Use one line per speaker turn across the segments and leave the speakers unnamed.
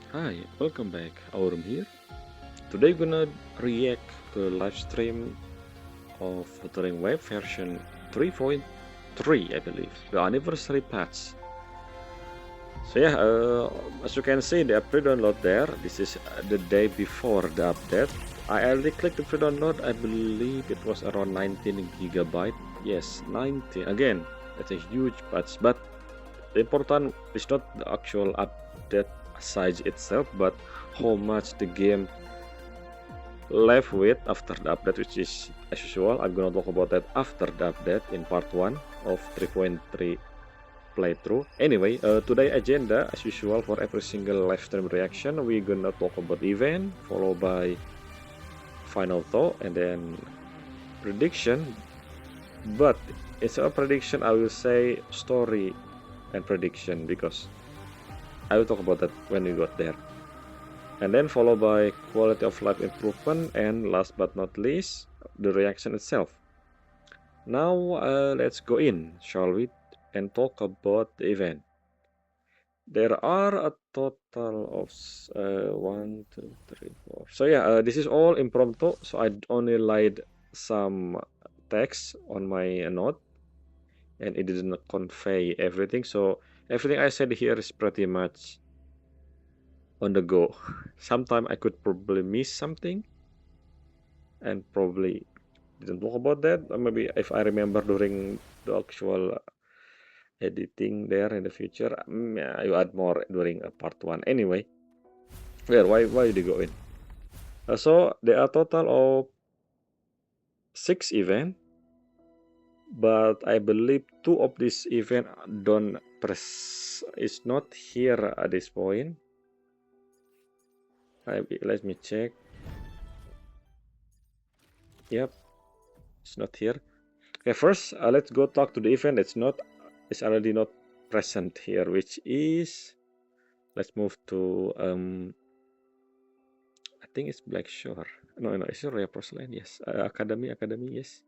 Hi, welcome back. Aurum here. Today we're gonna react to live stream of Wuthering Wave version 3.3, I believe, the anniversary patch. So yeah, as you can see, the pre-download there. This is the day before the update. I already clicked the pre-download. I believe it was around 19 gigabyte. Yes, 19. Again, that's a huge patch. But the important is not the actual update size itself, but how much the game left with after the update, which is as usual. I'm gonna talk about that after the update in part 1 of 3.3 playthrough. Anyway, today agenda as usual for every single live stream reaction. We're gonna talk about event, followed by final thought, and then prediction. But instead of prediction, I will say story and prediction because I will talk about that when we got there. And then followed by quality of life improvement, and last but not least, the reaction itself. Now let's go in, shall we, and talk about the event. There are a total of 1, 2, 3, 4. So yeah, this is all impromptu. So I only laid some text on my note, and it didn't convey everything. So everything I said here is pretty much on the go. Sometime I could probably miss something, and probably didn't talk about that. Or maybe if I remember during the actual editing there in the future, yeah, you add more during part 1. Anyway, why did you go in? So there are total of 6 event, but I believe 2 of this event don't press is not here at this point. Let me check. Yep, it's not here. Okay, first let's go talk to the event. It's already not present here, which is, let's move to I think it's Blackshore. No, it's Royal Porcelain. Yes, Academy. Yes.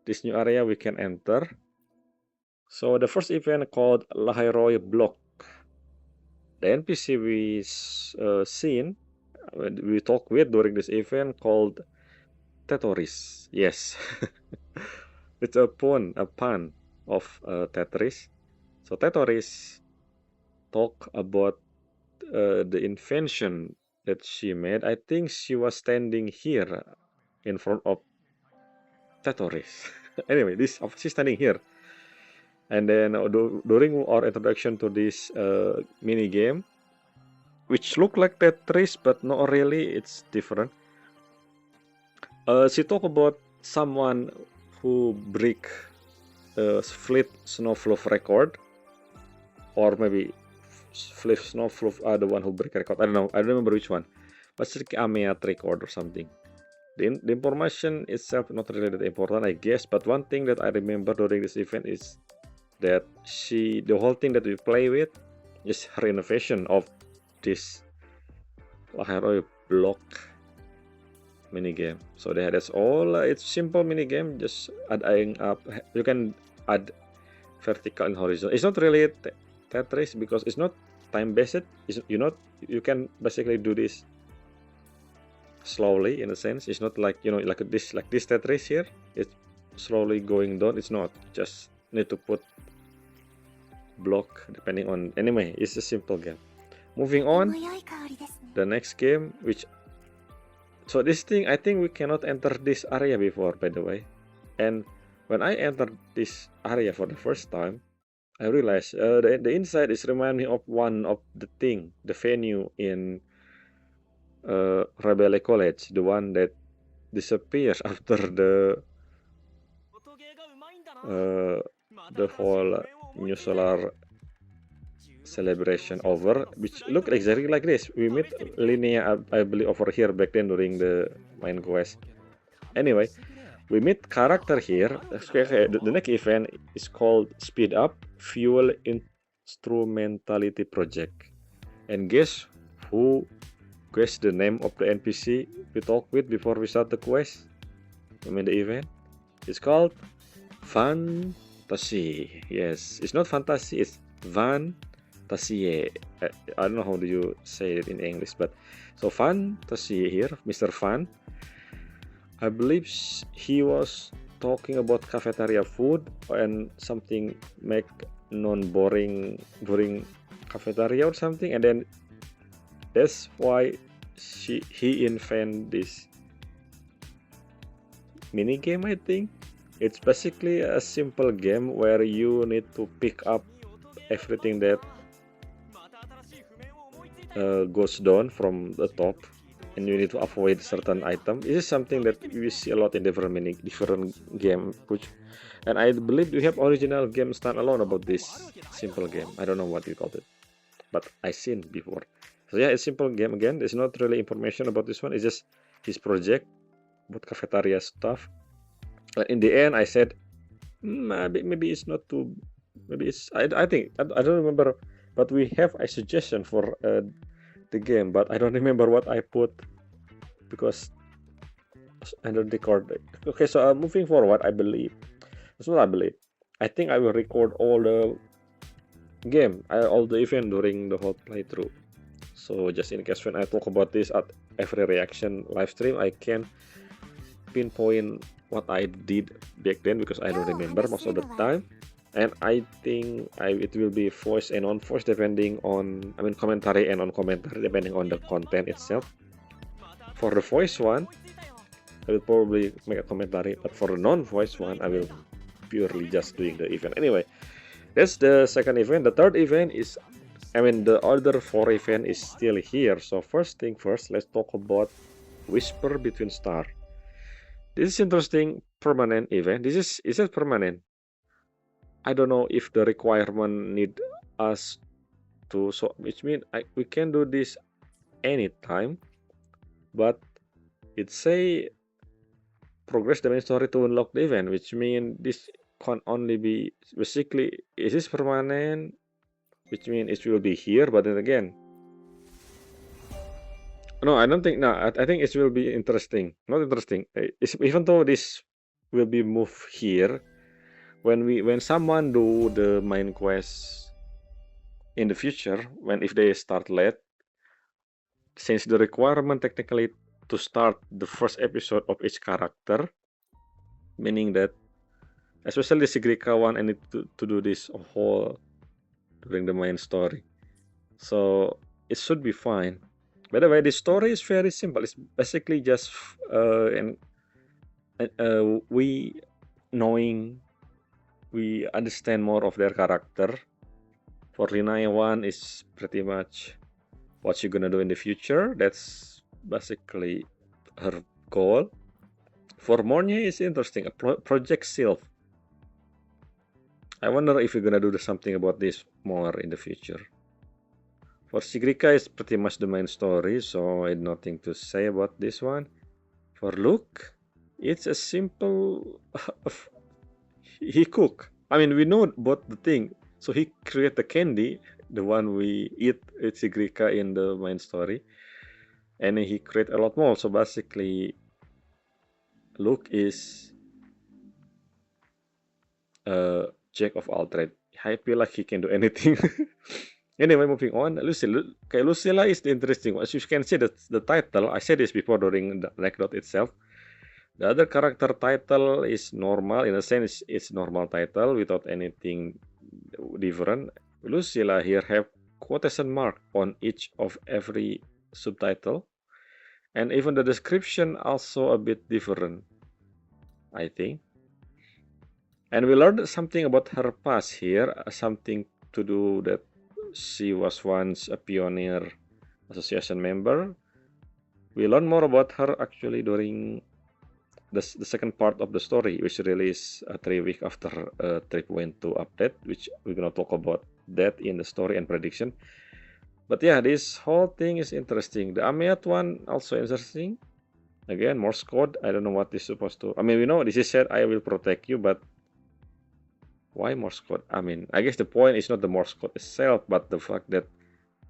This new area we can enter. So the first event called Lahairoi Block. The NPC we seen, we talk with during this event called Tetoris. Yes, it's a pun of Tetris. So Tetoris talk about the invention that she made. I think she was standing here in front of Tetoris. Anyway, she's standing here. And then during our introduction to this mini game, which look like Tetris but not really, it's different. She talk about someone who break Fleet Snowfluff record, or maybe Fleet Snowfluff are the one who break record. I don't know. I don't remember which one. But it's like Amiat record or something. The information itself not really that important, I guess. But one thing that I remember during this event is that the whole thing that we play with is her innovation of this Lahairoi block minigame. So that's all. It's simple minigame, just adding up. You can add vertical and horizontal. It's not really Tetris because it's not time based. You can basically do this slowly in a sense. It's not like like this Tetris here. It's slowly going down. It's not just need to put block depending on. Anyway, it's a simple game. Moving on, the next game, so this thing, I think we cannot enter this area before, by the way. And when I entered this area for the first time, I realized the inside is remind me of one of the venue in Rebele College, the one that disappears after uh, the whole New Solar celebration over, which look exactly like this. We meet Linnea, I believe, over here back then during the main quest. Anyway, we meet character here. Okay, the next event is called Speed Up Fuel Instrumentality Project. And guess the name of the NPC we talked with before we start the quest? I mean the event. It's called Fantasy. Yes, it's not fantasy, it's Van Tassie. I don't know how do you say it in English, but so Fan Tassie here, Mr. Fan. I believe he was talking about cafeteria food and something make non-boring boring cafeteria or something, and then that's why he invent this mini game. I think it's basically a simple game where you need to pick up everything that goes down from the top, and you need to avoid certain item. This is something that we see a lot in different game, and I believe we have original game standalone about this simple game. I don't know what you call it, but I seen before. So yeah, it's simple game again. There's not really information about this one. It's just his project about cafeteria stuff. In the end, I said maybe it's not too. Maybe it's. I think I don't remember, but we have a suggestion for the game, but I don't remember what I put because I don't record it. Okay, so moving forward, I believe that's what I believe. I think I will record all the game, all the event during the whole playthrough. So just in case when I talk about this at every reaction live stream, I can pinpoint what I did back then because I don't remember most of the time. And I think it will be voice and non-voice depending on, commentary and non-commentary depending on the content itself. For the voice one, I will probably make a commentary, but for the non-voice one, I will purely just doing the event. Anyway, that's the second event. The third event is, the other 4 event is still here. So first thing first, let's talk about Whisper Between Stars. This is interesting permanent event. Is it permanent? I don't know if the requirement need us to, so which means we can do this anytime, but it say progress the main story to unlock the event, which means this can only be basically, is this permanent, which means it will be here, but then again, no, I don't think. No, I think it will be interesting. Not interesting. Even though this will be moved here, when someone do the main quest in the future, if they start late, since the requirement technically to start the first episode of each character, meaning that especially Sigrika one, I need to do this whole during the main story, so it should be fine. By the way, the story is very simple. It's basically just we understand more of their character. For Rinai one is pretty much what she's gonna do in the future. That's basically her goal. For Mornia is interesting. Project Sylph. I wonder if you're gonna do something about this more in the future. For Sigrika is pretty much the main story, so I have nothing to say about this one. For Luke, it's a simple. He cook. We know about the thing. So he create the candy, the one we eat with Sigrika in the main story, and he create a lot more. So basically, Luke is a jack of all trades. I feel like he can do anything. Anyway, moving on, Lucilla. Okay, Lucilla is the interesting one. As you can see, the title, I said this before during the anecdote itself. The other character title is normal. In a sense, it's normal title without anything different. Lucilla here have quotation mark on each of every subtitle. And even the description also a bit different, I think. And we learned something about her past here, something to do that she was once a pioneer association member. We learn more about her actually during the second part of the story, which released 3 weeks after 3.2 update, which we're gonna talk about that in the story and prediction. But yeah, this whole thing is interesting. The Amiat one also interesting. Again, Morse code. I don't know what this is supposed to. We know this is said I will protect you, but why Morse code? I guess the point is not the Morse code itself, but the fact that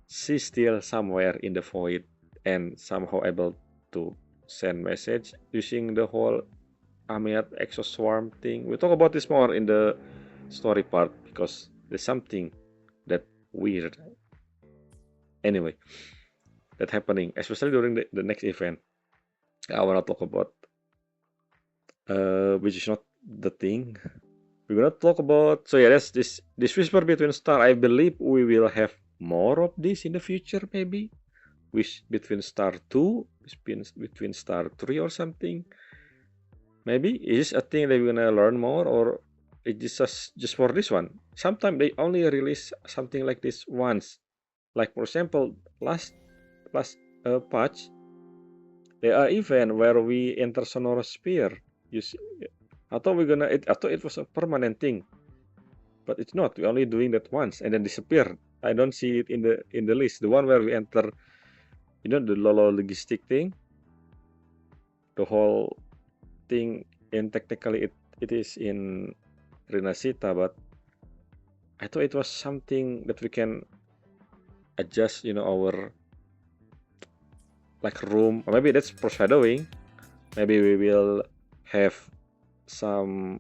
she's still somewhere in the void and somehow able to send message using the whole Amiat exoswarm thing. We'll talk about this more in the story part because there's something that weird. Anyway, that happening, especially during the next event. I wanna talk about, which is not the thing. We're gonna talk about. So yeah, that's this whisper between star. I believe we will have more of this in the future, maybe. Wish between star 2, between star 3 or something. Maybe is this a thing that we're gonna learn more, or it is just for this one. Sometimes they only release something like this once. Like for example, last patch, there are event where we enter Sonoros Sphere. You see, I thought I thought it was a permanent thing, but it's not. We're only doing that once and then disappear. I don't see it in the list. The one where we enter, the Lolo logistic thing, the whole thing, and technically it is in Rinasita, but I thought it was something that we can adjust, our like room. Or maybe that's foreshadowing. Maybe we will have some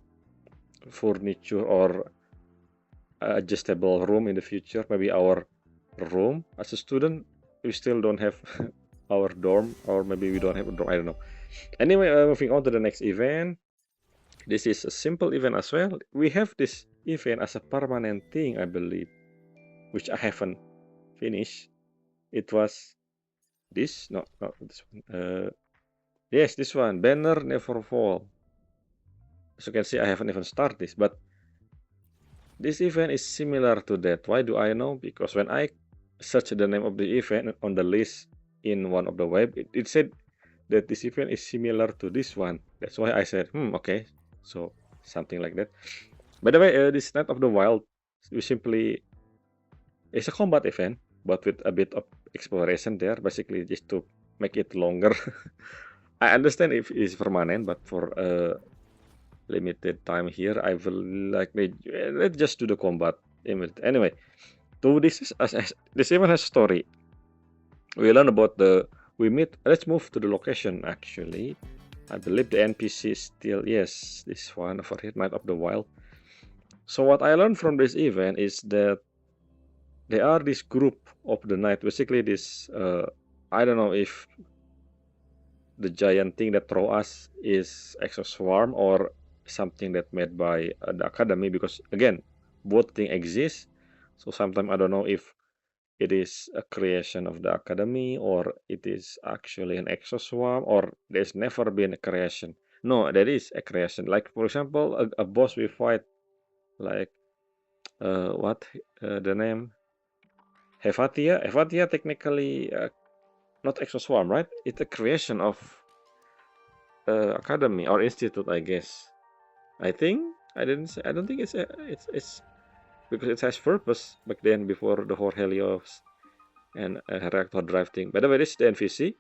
furniture or adjustable room in the future. Maybe our room as a student, we still don't have our dorm, or maybe we don't have a dorm. I don't know. Anyway, moving on to the next event. This is a simple event as well. We have this event as a permanent thing, I believe, which I haven't finished. It was this, no, not this one. Yes, this one, Banner Never Fall. As you can see, I haven't even started this, but this event is similar to that. Why do I know? Because when I search the name of the event on the list in one of the web, it said that this event is similar to this one. That's why I said, okay, so something like that. By the way, this Night of the Wild, it's a combat event, but with a bit of exploration there, basically just to make it longer. I understand if it's permanent, but for a limited time here, I will let's just do the combat. Anyway, this event has story. We learn about let's move to the location actually. I believe the NPC is still, yes, this one over here, Night of the Wild. So what I learned from this event is that there are this group of the night, basically this, I don't know if the giant thing that throw us is Exoswarm or something that made by the Academy, because again, both thing exist. So sometimes I don't know if it is a creation of the Academy or it is actually an Exoswarm, or there's never been a creation. No, there is a creation. Like for example, a boss we fight, like what the name? Hefatia. Hefatia technically not Exoswarm, right? It's a creation of Academy or Institute, I guess. I think I didn't say. I don't think it's because it has purpose back then before the whole Helios and reactor drive thing. By the way, this is the NPC,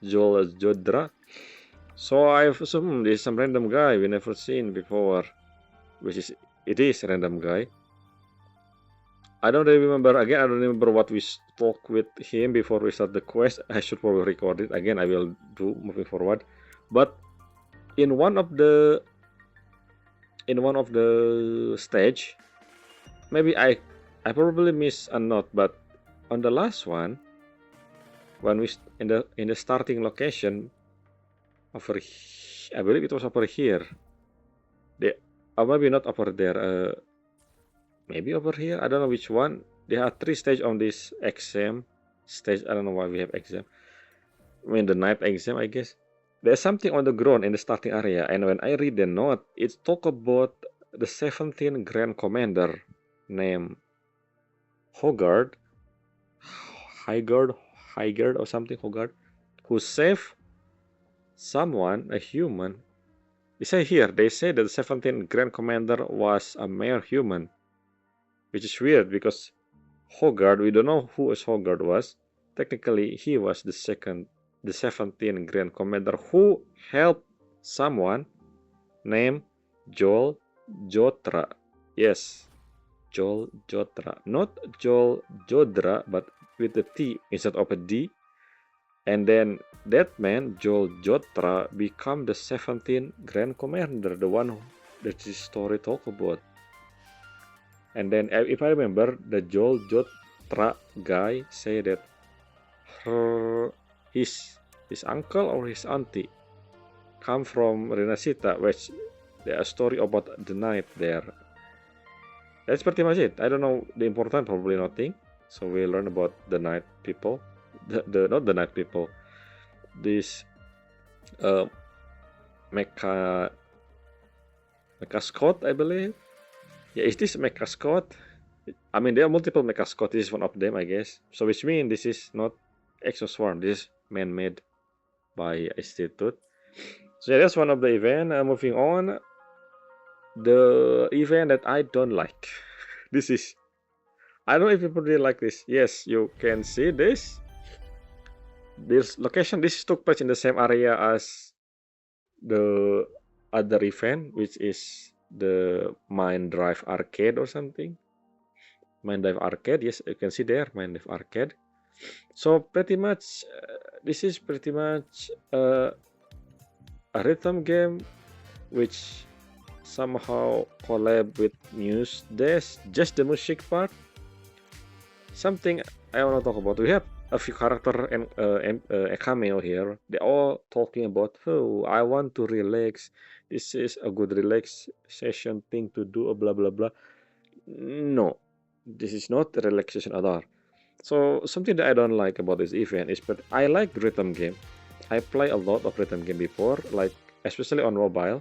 Joel Jodra. So I've assumed this is some random guy we never seen before, it is a random guy. I don't really remember. Again, I don't remember what we talked with him before we start the quest. I should probably record it again. I will do moving forward. But in one of the stage, maybe I probably missed a note, but on the last one, when we in the starting location over, I believe it was over here. Maybe not over there. Maybe over here. I don't know which one. There are 3 stages on this exam stage. I don't know why we have exam. I mean the night exam, I guess. There's something on the ground in the starting area, and when I read the note, it talk about the 17th Grand Commander named Hogard, or something, Hogard, who saved someone, a human. They say that the 17th Grand Commander was a mere human, which is weird because Hogard, we don't know who Hogard was. Technically, he was the 17th Grand Commander who helped someone named Joel Jotra. Yes, Joel Jotra. Not Joel Jodra, but with a T instead of a D. And then that man, Joel Jotra, become the 17th Grand Commander, the one that this story talk about. And then if I remember, the Joel Jotra guy say that his uncle or his auntie come from Renacita, which there a story about the night there. That's pretty much it. I don't know the important, probably nothing. So we learn about the night people, the not the night people. This Mecha Scott, I believe. Yeah, is this Mecha Scott? I mean, there are multiple Mecha Scott. This is one of them, I guess. So which means this is not Exoswarm. This is man-made by Institute. So yeah, that's one of the event. Moving on, the event that I don't like. This is, I don't know if people really like this. Yes, you can see this. This location, this took place in the same area as the other event, which is the Mind Drive Arcade or something. Mind Drive Arcade, yes, you can see there, Mind Drive Arcade. So pretty much, this is pretty much a rhythm game which somehow collab with Muse Dash, just the music part. Something I want to talk about. We have a few character and a cameo here. They all talking about, oh, I want to relax. This is a good relaxation thing to do. Blah blah blah. No, this is not a relaxation at all. So something that I don't like about this event is, but I like rhythm game. I play a lot of rhythm game before, like especially on mobile,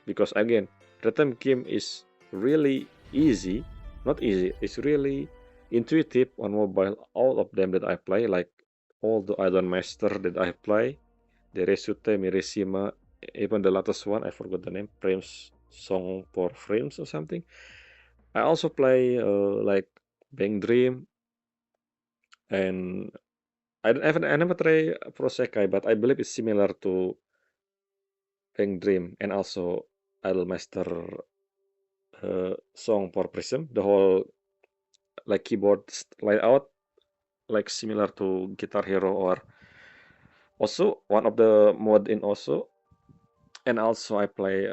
because again, rhythm game is really easy. Not easy. It's really intuitive on mobile. All of them that I play, like all the Idol Master that I play, the Resute, Mirishima, even the latest one, I forgot the name, Frames Song for Frames or something. I also play like Bang Dream, and I never try Prosekai, but I believe it's similar to Bang Dream and also Idol Master Song for Prism. The whole like keyboard layout like similar to Guitar Hero or also one of the mod in also. And also I play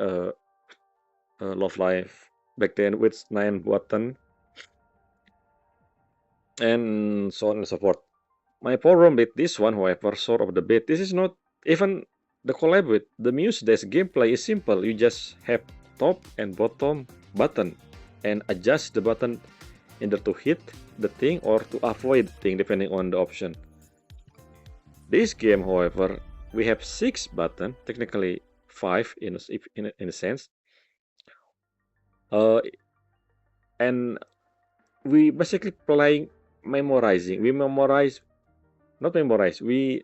Love Live back then with 9 button and so on and so forth. My problem with this one, however, sort of the bit, this is not even the collab with the Muse Dash gameplay is simple. You just have top and bottom button and adjust the button either to hit the thing or to avoid the thing depending on the option. This game, however, we have 6 buttons, technically 5 in a sense. And we basically playing memorizing. We memorize, not memorize. We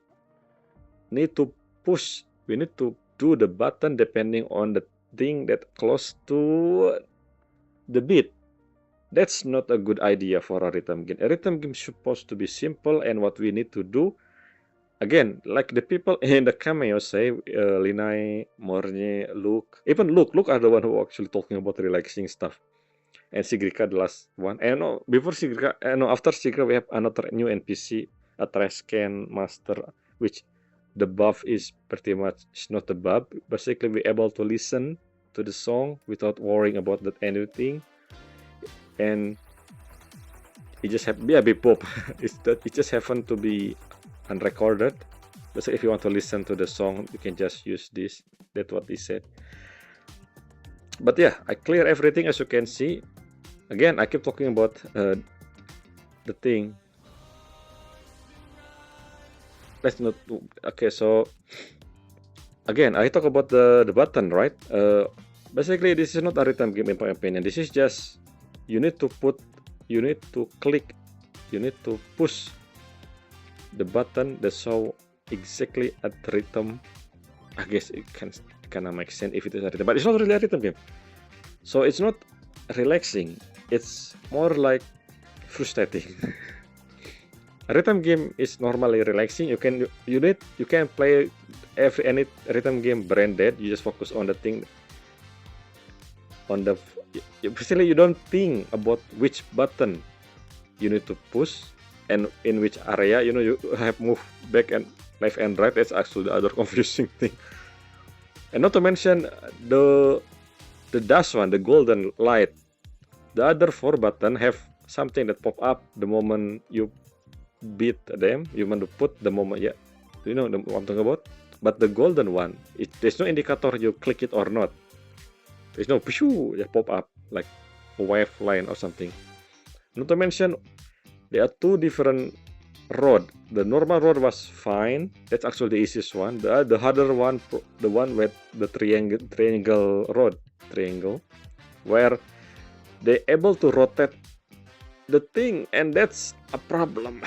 need to push. We need to do the button depending on the thing that close to the beat. That's not a good idea for a rhythm game. A rhythm game is supposed to be simple, and what we need to do, again, like the people in the cameo say, Linai, Morne, Luke, even Luke are the one who actually talking about relaxing stuff. And Sigrika, the last one. And no, before Sigrika, no, after Sigrika, we have another new NPC, a trash can master, which the buff is pretty much not a buff. Basically, we're able to listen to the song without worrying about that anything. And it just happened, yeah, be pop. It just happened to be unrecorded. So if you want to listen to the song, you can just use this. That's what he said. But yeah, I clear everything as you can see. Again, I keep talking about the thing. Let's not. Okay, so again, I talk about the button, right? Basically, this is not a rhythm game in my opinion. This is just you need to click, you need to push the button that show exactly at the rhythm. I guess it can kind of make sense if it is a rhythm, but it's not really a rhythm game. So it's not relaxing. It's more like frustrating. A rhythm game is normally relaxing. You can play any rhythm game branded. You just focus on the thing. Basically you don't think about which button you need to push and in which area. You have move back and left and right. That's actually the other confusing thing. And not to mention the dash one, the golden light. The other 4 button have something that pop up the moment you beat them. You want to put the moment, yeah. Do you know what I'm talking about? But the golden one, there's no indicator you click it or not. There's no pshoo, yeah, pop up like a wave line or something. Not to mention, there are 2 different road. The normal road was fine. That's actually the easiest one. The harder one, the one with the triangle road, where they able to rotate the thing, and that's a problem.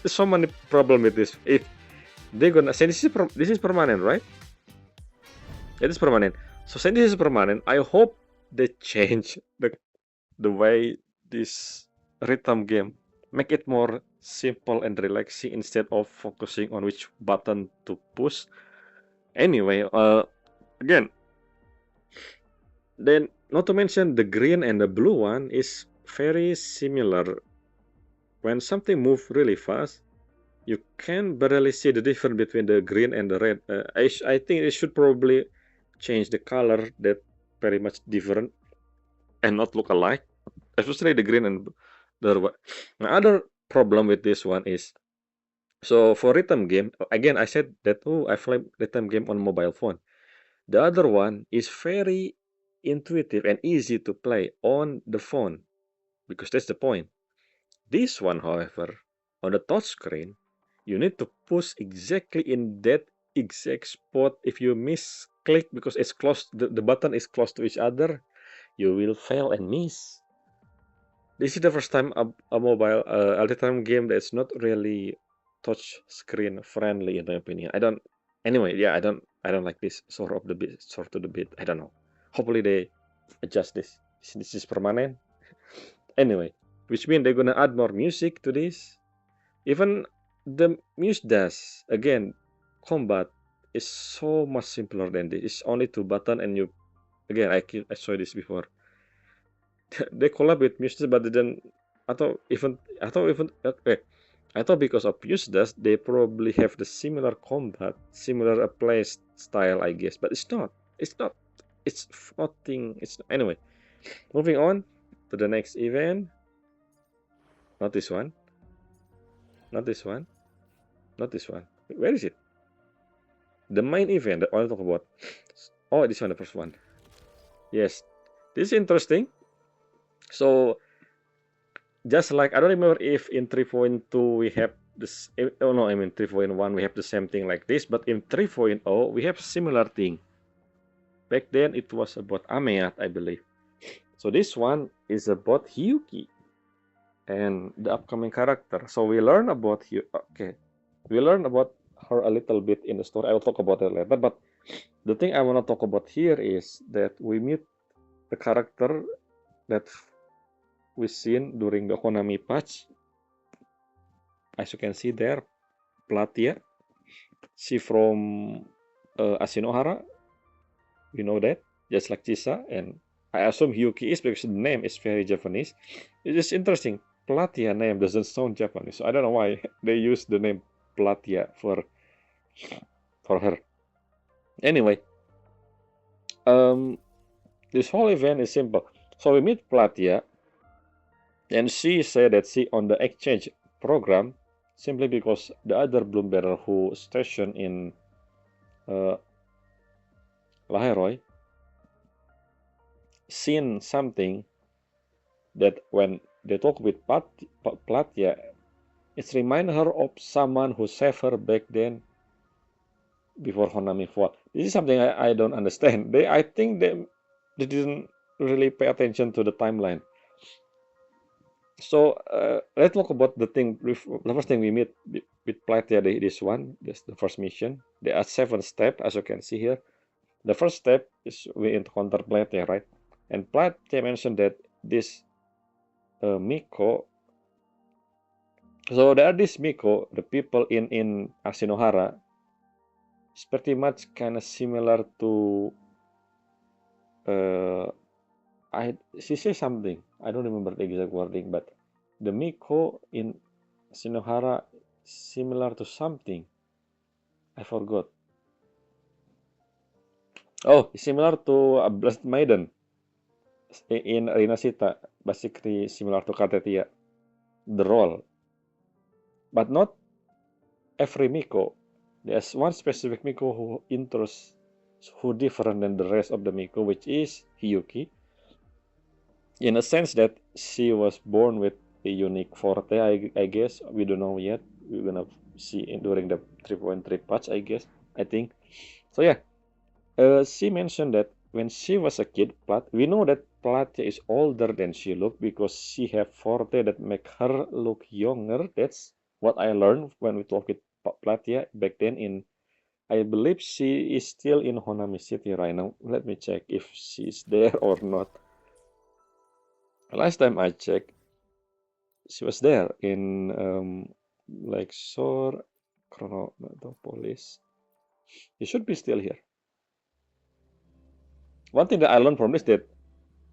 There's so many problem with this. If they're gonna say this is permanent, right? It is permanent. So since this is permanent, I hope they change the way this rhythm game, make it more simple and relaxing instead of focusing on which button to push. Anyway, again, then not to mention the green and the blue one is very similar. When something moves really fast, you can barely see the difference between the green and the red. I think it should probably change the color that very much different and not look alike, especially the green and the red. Another problem with this one is, so for rhythm game, again I said that I play rhythm game on mobile phone. The other one is very intuitive and easy to play on the phone because that's the point. This one, however, on the touch screen, you need to push exactly in that exact spot. If you misclick because it's close, the button is close to each other, you will fail and miss. This is the first time a mobile real-time game that's not really touch screen friendly, in my opinion. Anyway, yeah, I don't like this sort of the bit. I don't know. Hopefully they adjust this. This is permanent. Anyway, which means they're gonna add more music to this. Even the Muse does. Again, combat is so much simpler than this. It's only 2 button and you, again, I saw this before. They collab with Muse, but then I thought because of Muse does, they probably have the similar combat, similar play style, I guess. But it's not. It's not. It's floating. Anyway. Moving on to the next event. Not this one. Not this one. Not this one. Where is it? The main event that I want to talk about. Oh, this one, the first one. Yes, this is interesting. So, just like, I don't remember if in 3.2 we have this. Oh no, I mean 3.1 we have the same thing like this, but in 3.0 we have similar thing. Back then it was about Ameat, I believe. So this one is about Hyuki and the upcoming character. So we learn about we learn about her a little bit in the story. I will talk about it later. But the thing I want to talk about here is that we meet the character that we seen during the Konami patch. As you can see there, Platia. She from Ashinohara. We know that, just like Chisa. And I assume Hyuki is because the name is very Japanese. It is interesting. Platia name doesn't sound Japanese. So I don't know why they use the name Platia for her. Anyway, this whole event is simple. So we meet Platia, and she said that she on the exchange program simply because the other Bloom Bearer who stationed in Laheroy seen something that when they talk with Platia, it's remind her of someone who saved her back then before Honami fought. This is something I don't understand. I think they didn't really pay attention to the timeline. So let's talk about the first thing we meet with Platia. This one, this the first mission. There are 7 steps, as you can see here. The first step is we encounter Platia, right? And Platia mentioned that this Miko. So there are this Miko, the people in Ashinohara. It's pretty much kind of similar to. She says something. I don't remember the exact wording, but the Miko in Shinohara similar to something. I forgot. Oh, similar to a Blessed Maiden. in Rinasita, basically similar to Kartetia, the role, but not every Miko. There's one specific Miko who different than the rest of the Miko, which is Hiyuki, in a sense that she was born with a unique forte. I guess we don't know yet. We're gonna see during the 3.3 patch, I think. So yeah, she mentioned that when she was a kid, we know that Platya is older than she looked because she have forte that make her look younger. That's what I learned when we talked with Platya back then. I believe she is still in Honami City right now. Let me check if she's there or not. Last time I checked, she was there in Lakeshore Chronopolis. She should be still here. One thing that I learned from this that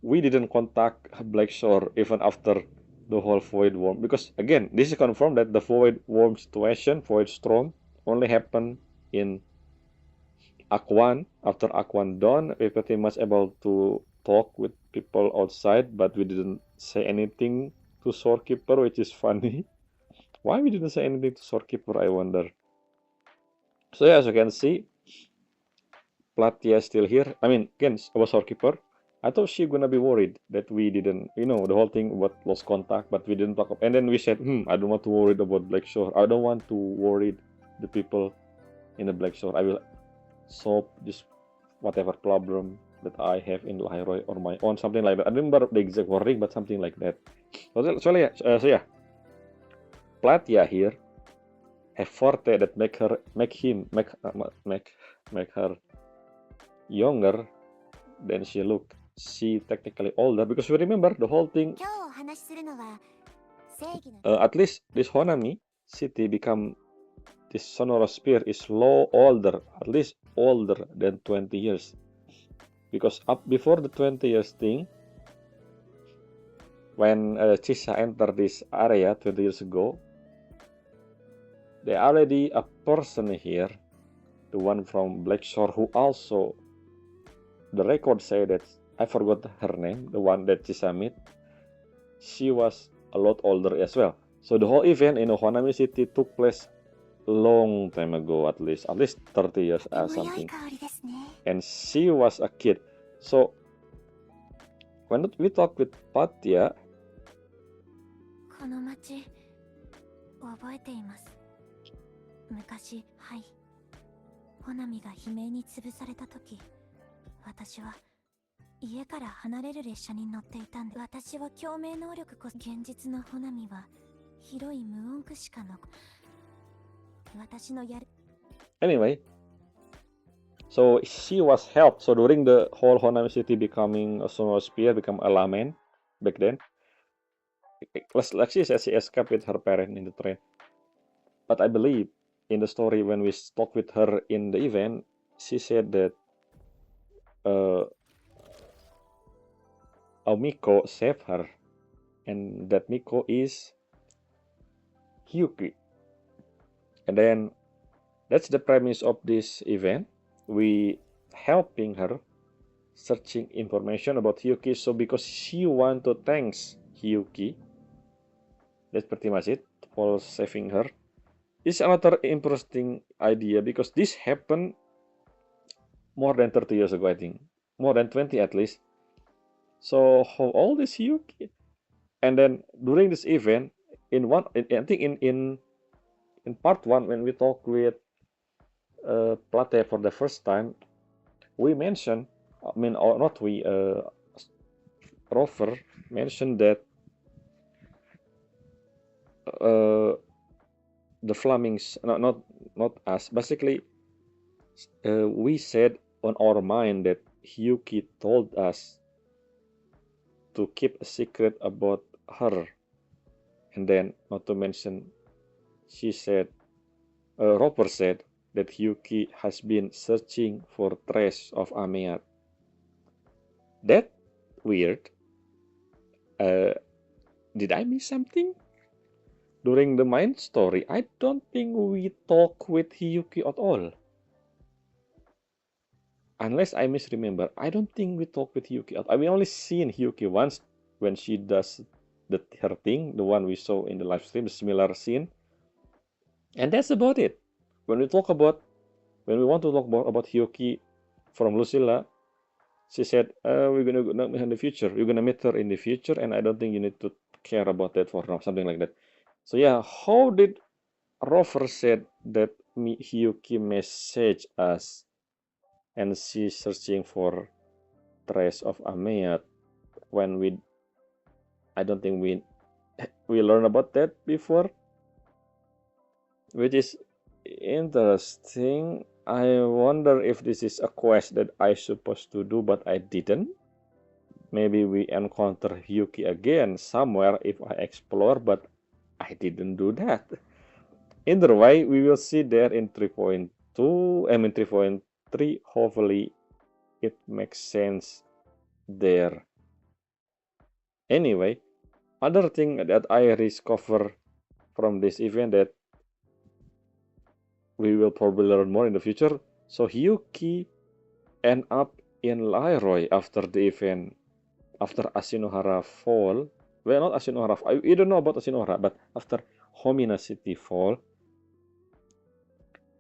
we didn't contact Blackshore even after the whole Void Worm, because again, this is confirmed that the Void Worm situation, Void Storm, only happened in Act 1. After Act 1 done, we pretty much able to talk with people outside, but we didn't say anything to Storekeeper, which is funny. Why we didn't say anything to Storekeeper, I wonder. So yeah, as you can see, Platya is still here. I mean, again, about Storekeeper, I thought she gonna be worried that we didn't, the whole thing about lost contact, but we didn't talk about. And then we said, I don't want to worry about Blackshore. I don't want to worry the people in the Blackshore. I will solve this whatever problem that I have in Lahairoi on my own, something like that. I don't remember the exact wording, but something like that. So yeah, Platya here have forte that make her younger than she look. She technically older because we remember the whole thing. At least this Honami city become this Sonoros Spear is older, at least older than 20 years. Because up before the 20 years thing, when Chisa entered this area 20 years ago, there already a person here, the one from Blackshore, who also, the record say that, I forgot her name, the one that Chisa met, she was a lot older as well. So the whole event in Honami City took place long time ago, at least 30 years or something. And she was a kid. So when we talk with Patya,
この町覚えています。昔、はい。ホナミが悲鳴に潰された時、私は家から離れる列車に乗っていたんで、私は共鳴能力こそ現実のホナミは広い無音区しかの私のやる。
Anyway, so she was helped. So during the whole Honami City becoming a Sonoros Spear, become a Lamen back then. Lexi says she escaped with her parent in the train. But I believe in the story when we talked with her in the event, she said that a Miko saved her, and that Miko is Hyuki. And then that's the premise of this event. We helping her searching information about Hyuki. So because she want to thanks Hyuki, that's pretty much it for saving her. It's another interesting idea because this happened more than 30 years ago, I think. More than 20 at least. So how old is Hyuki? And then during this event, I think in part 1, when we talk with Plate for the first time, we mentioned, Rover mentioned that the Flemings, not us, basically, we said on our mind that Hyuki told us to keep a secret about her. And then, not to mention, she said, Roper said that Hyuki has been searching for trace of Ameat. That weird. Did I miss something? During the main story, I don't think we talk with Hyuki at all. unless I misremember, I don't think we talked with Hyuki. We only seen Hyuki once when she does her thing, the one we saw in the live stream, the similar scene, and that's about it. When we want to talk more about Hyuki from Lucilla, she said, we're gonna meet her in the future. You're gonna meet her in the future, and I don't think you need to care about that for now, something like that. So yeah, how did Rover said that Hyuki message us and she's searching for trace of Ameat when I don't think we learned about that before, which is interesting. I wonder if this is a quest that I supposed to do but I didn't. Maybe we encounter Hyuki again somewhere if I explore, but I didn't do that. Either way, we will see there in 3.2, 3.3. Hopefully it makes sense there. Anyway, other thing that I discover from this event that we will probably learn more in the future. So Hyuki end up in Lairoy after the event, after Ashinohara fall. Well, not Ashinohara. We don't know about Ashinohara, but after Homina City fall.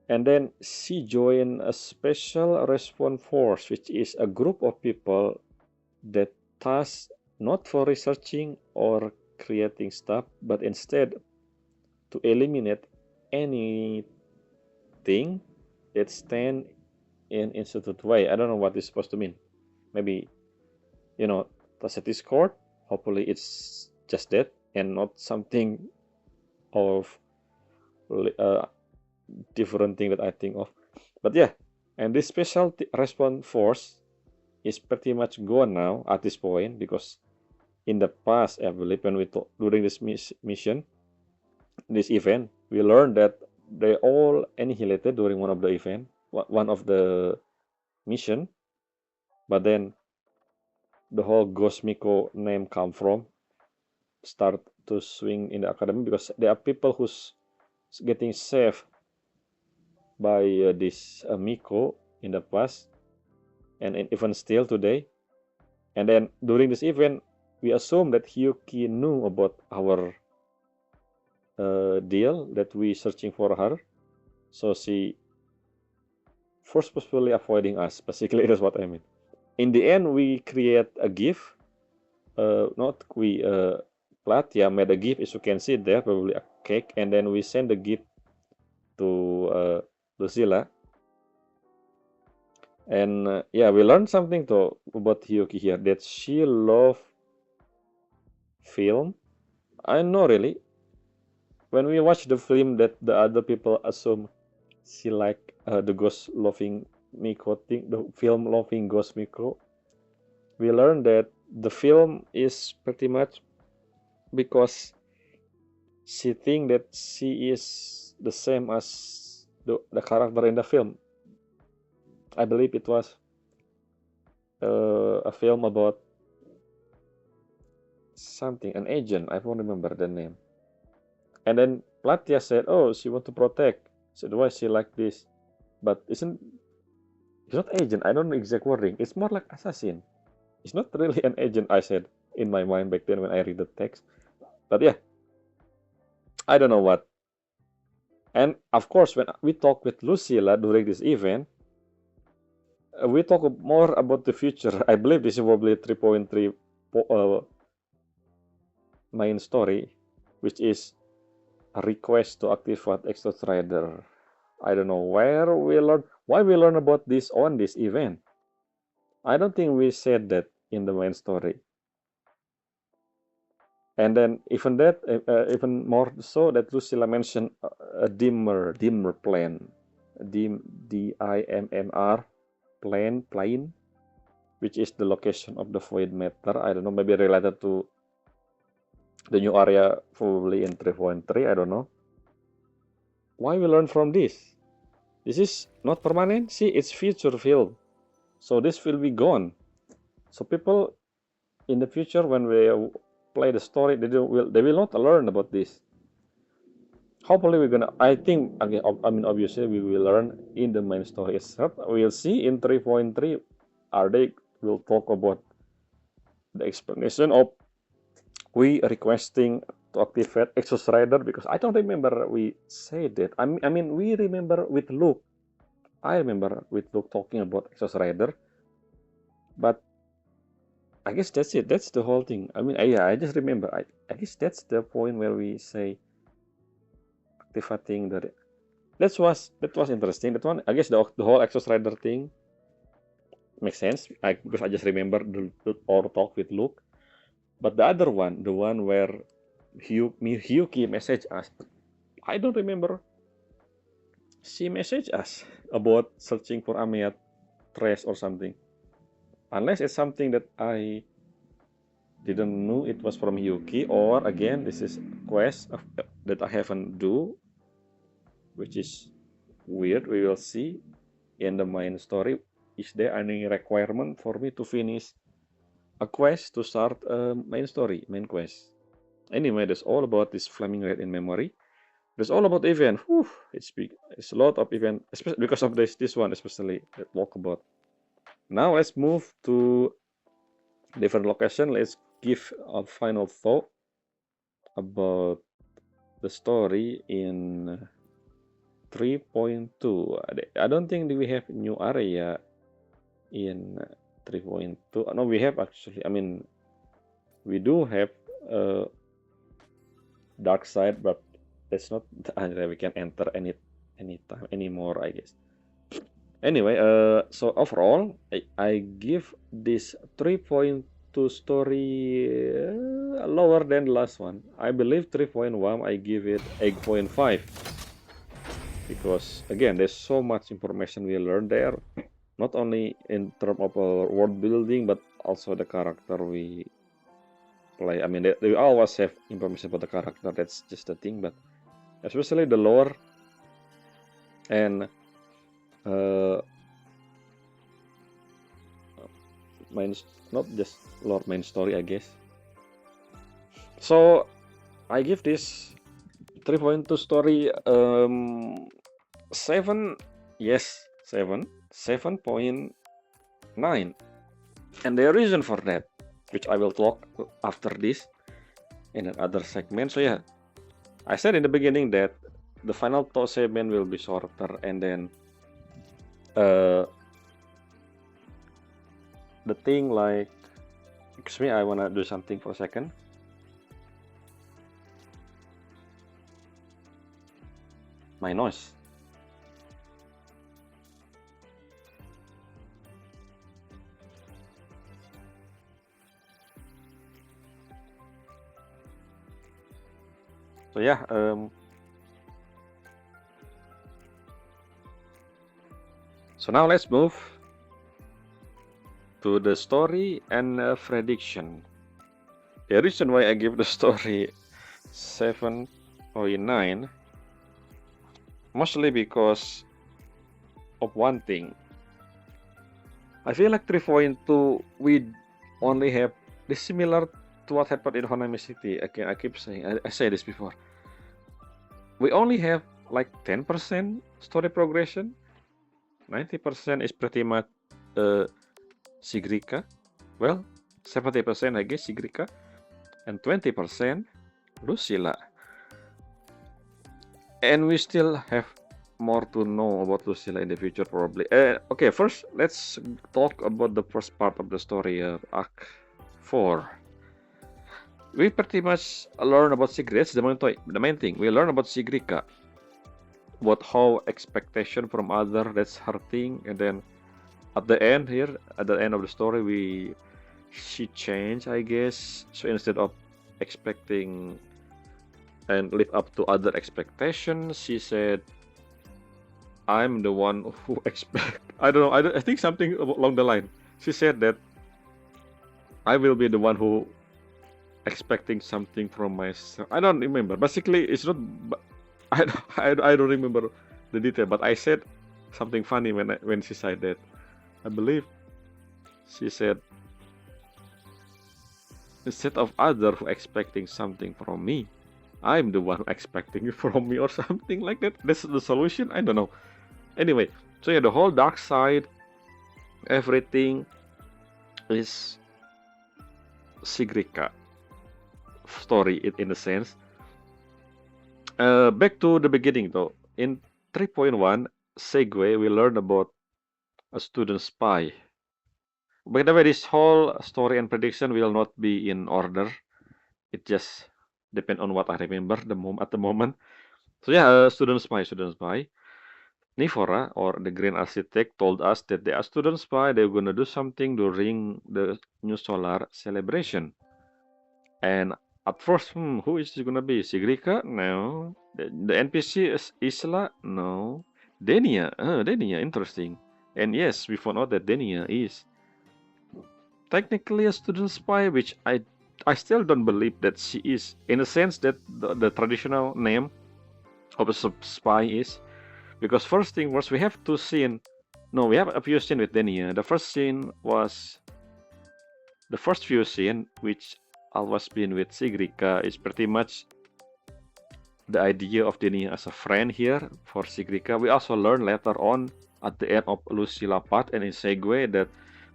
And then she joined a special response force, which is a group of people that tasked not for researching or creating stuff, but instead to eliminate anything that stand in institute way. I don't know what this is supposed to mean. Maybe, Tacetis Court. Hopefully it's just that and not something of different thing that I think of. But yeah, and this special response force is pretty much gone now at this point, because in the past, I believe, when we talk during this mission, this event, we learned that they all annihilated during one of the mission, but then the whole Ghost Miko name come from start to swing in the academy, because there are people who's getting saved by this Miko in the past, and even still today. And then during this event, we assume that Hyuki knew about our deal, that we searching for her, so she forcefully avoiding us. Basically, that's what I mean. In the end, we create a gift. Not we. Platya made a gift, as you can see there, probably a cake, and then we send the gift to Lucilla. And yeah, we learned something about Hyuki here, that she love film. I know, really. When we watch the film, that the other people assume she like the ghost loving Miko thing, the film loving ghost Miko. We learned that the film is pretty much because she think that she is the same as the character in the film. I believe it was a film about something, an agent. I don't remember the name. And then Platya said, "Oh, she want to protect. So why she like this? But it's not agent. I don't know exact wording. It's more like assassin. It's not really an agent," I said in my mind back then when I read the text. But yeah, I don't know what. And of course, when we talk with Lucilla during this event, we talk more about the future. I believe this is probably 3.3 main story, which is a request to activate Exodus Rider. I don't know why we learn about this on this event. I don't think we said that in the main story. And then even more so, that Lucilla mentioned a dimmer plane, DIMMR plane, which is the location of the void matter. I don't know, maybe related to the new area, probably in 3.3. I don't know. Why we learn from this? This is not permanent. See, it's future film, so this will be gone. So people in the future, when we play the story, they will not learn about this. hopefully we're gonna, I think, again, I mean, obviously we will learn in the main story itself. We'll see in 3.3, are they will talk about the explanation of we requesting to activate Exos Rider, because I don't remember we said that. I mean, we remember with Luke. I remember with Luke talking about Exos Rider, but I guess that's it. That's the whole thing. I mean, yeah, I just remember. I guess that's the point where we say activating the. That was interesting. That one, I guess the whole Exos Rider thing makes sense. Because I just remember our talk with Luke. But the other one, the one where Hyuki message us, I don't remember. She messaged us about searching for Amiat trace or something. Unless it's something that I didn't know it was from Hyuki, or again, this is quest that I haven't do, which is weird. We will see in the main story. Is there any requirement for me to finish a quest to start a main story, main quest? Anyway, that's all about this Flaming Red in memory. It's all about event. Whew, it's big. It's a lot of event, especially because of this one, especially that walkabout. Now let's move to different location. Let's give a final thought about the story in 3.2. I don't think we have new area in 3.2. No, we have actually. I mean, we do have dark side, but that's not the area we can enter anytime anymore, I guess. Anyway, so overall, I give this 3.2 story lower than the last one. I believe 3.1, I give it 8.5. Because, again, there's so much information we learned there. Not only in terms of world building, but also the character we play. I mean, they always have information about the character. That's just the thing. But especially the lore and main, not just lore, main story, I guess. So I give this 3.2 story 7. Yes, 7.9. And the reason for that, which I will talk after this in another segment. So yeah, I said in the beginning that the final thought segment will be shorter, and then the thing like, excuse me, I wanna do something for a second. My noise. So yeah, so now let's move to the story and prediction. The reason why I give the story 7.9, mostly because of one thing. I feel like 3.2 we only have this similar to what happened in Honami City. Again, I keep saying, I say this before. We only have like 10% story progression. 90% is pretty much Sigrika. Well, 70% I guess Sigrika, and 20% Lucilla. And we still have more to know about Lucilla in the future, probably. Okay, first let's talk about the first part of the story, Arc 4. We pretty much learn about Sigrika. That's the main thing. We learn about Sigrika, about how expectation from other, that's her thing, and then at the end here, at the end of the story, she changed, I guess. So instead of expecting and live up to other expectations, she said, I'm the one who expect. I don't know. I think something along the line. She said that I will be the one who expecting something from myself. I don't remember. Basically, it's not. I don't remember the detail. But I said something funny when she said that. I believe she said, instead of other who expecting something from me, I'm the one expecting it from me or something like that. That's the solution. I don't know. Anyway, so yeah, the whole dark side, everything is Sigrika story in a sense. Back to the beginning though. In 3.1 segue, we learn about a student spy. By the way, this whole story and prediction will not be in order. It just depend on what I remember at the moment. So yeah, student spy, student spy. Nifora or the Green Architect told us that they are student spy. They're gonna do something during the new solar celebration. And at first, who is it gonna be? Sigrika? No. The NPC is Isla? No. Denia? Denia, interesting. And yes, we found out that Denia is technically a student spy, which I still don't believe that she is. In a sense that the traditional name of a spy is. Because first thing was we have two scene. No, we have a few scene with Denia. The first scene was the first few scene, which always been with Sigrika, is pretty much the idea of Denia as a friend here for Sigrika. We also learn later on at the end of Lucilla part and in Segue that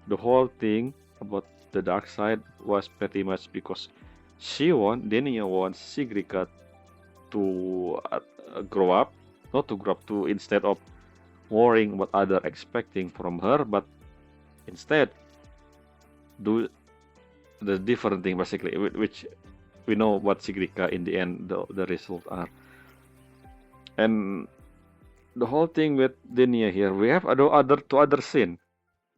the whole thing about the dark side was pretty much because Denia wants Sigrika to grow up, not to grow up to instead of worrying what other expecting from her, but instead do the different thing basically, which we know what Sigrika in the end the result are. And the whole thing with Denia here, we have two other scene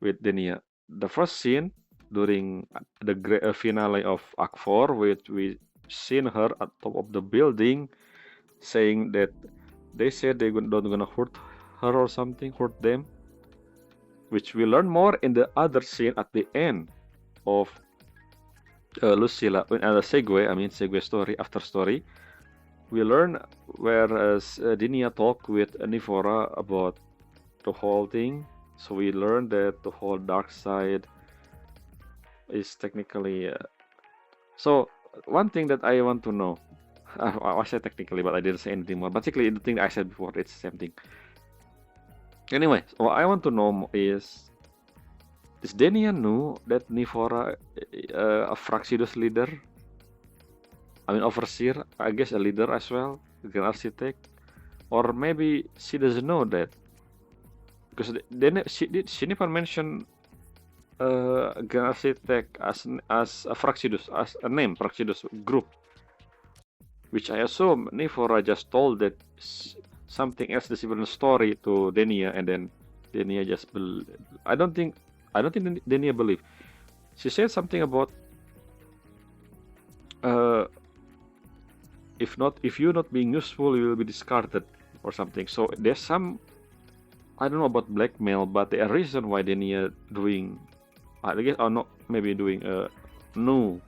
with Denia. The first scene during the finale of Act 4, which we seen her at top of the building saying that they said they're not gonna hurt her or something, hurt them, which we learn more in the other scene at the end of Lucilla, segue story after story. We learn whereas Dinia talked with Nifora about the whole thing. So we learned that the whole dark side is technically. So one thing that I want to know, I said technically, but I didn't say anything more. Basically, the thing I said before, it's the same thing. Anyway, what I want to know is Denia know that Nifora a Fraxidus leader? I mean, overseer, I guess a leader as well, Grand Architect, or maybe she doesn't know that because then she never mentioned Grand Architect as a Fraxidus, as a name Fraxidus group, which I assume Nifora just told that something else, the different story to Denia, and then Denia just I don't think Denia believe. She said something about if you're not being useful, you will be discarded or something. So there's some, I don't know about blackmail, but the reason why Denia doing, I guess, or not maybe doing no.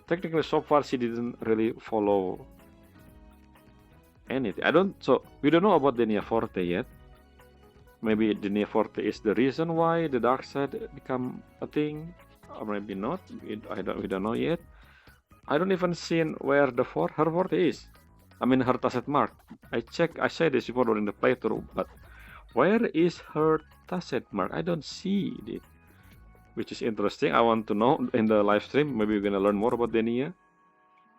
Technically, so far she didn't really follow anything. So we don't know about Denia Forte yet. Maybe Denia Forte is the reason why the dark side become a thing, or maybe not. We don't know yet. I don't even see where her forte is. I mean her Tacet mark. I said this before during the playthrough, but where is her Tacet mark? I don't see it, which is interesting. I want to know in the live stream. Maybe we're gonna learn more about Denia,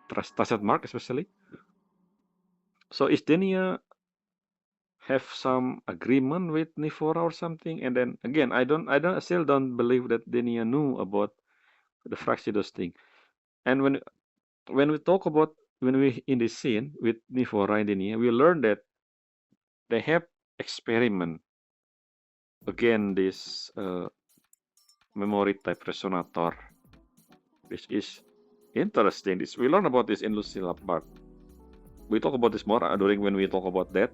Tacet mark especially. So is Denia have some agreement with Nifora or something? And then again, I still don't believe that Denia knew about the Fraxidus thing. And when we talk about when we in this scene with Nifora and Denia, we learn that they have experiment again this memory type resonator, which is interesting. This we learn about this in Lucilla part. We talk about this more during when we talk about that.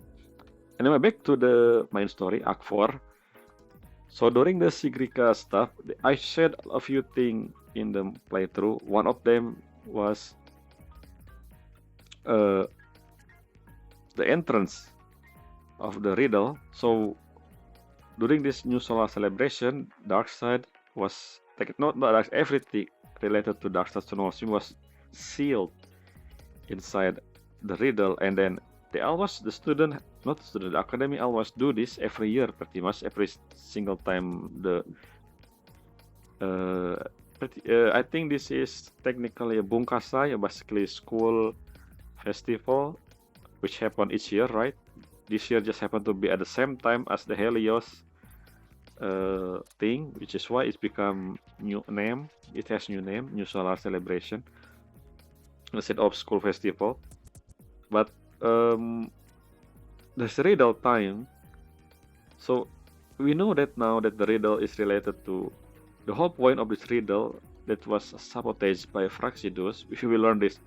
Anyway, back to the main story, Act 4. So during the Sigrika stuff, I said a few things in the playthrough. One of them was the entrance of the riddle. So during this new solar celebration, Darkseid was not everything related to Darkseid Sonosim was sealed inside the riddle, and then the academy always do this every year, pretty much every single time I think this is technically a Bungkasai, basically school festival, which happen each year, right? This year just happened to be at the same time as the Helios thing, which is why it's become new name. It has new name, New Solar Celebration, instead of school festival. But the riddle time. So we know that now that the riddle is related to the whole point of this riddle that was sabotaged by Fraxidus. If we learn this,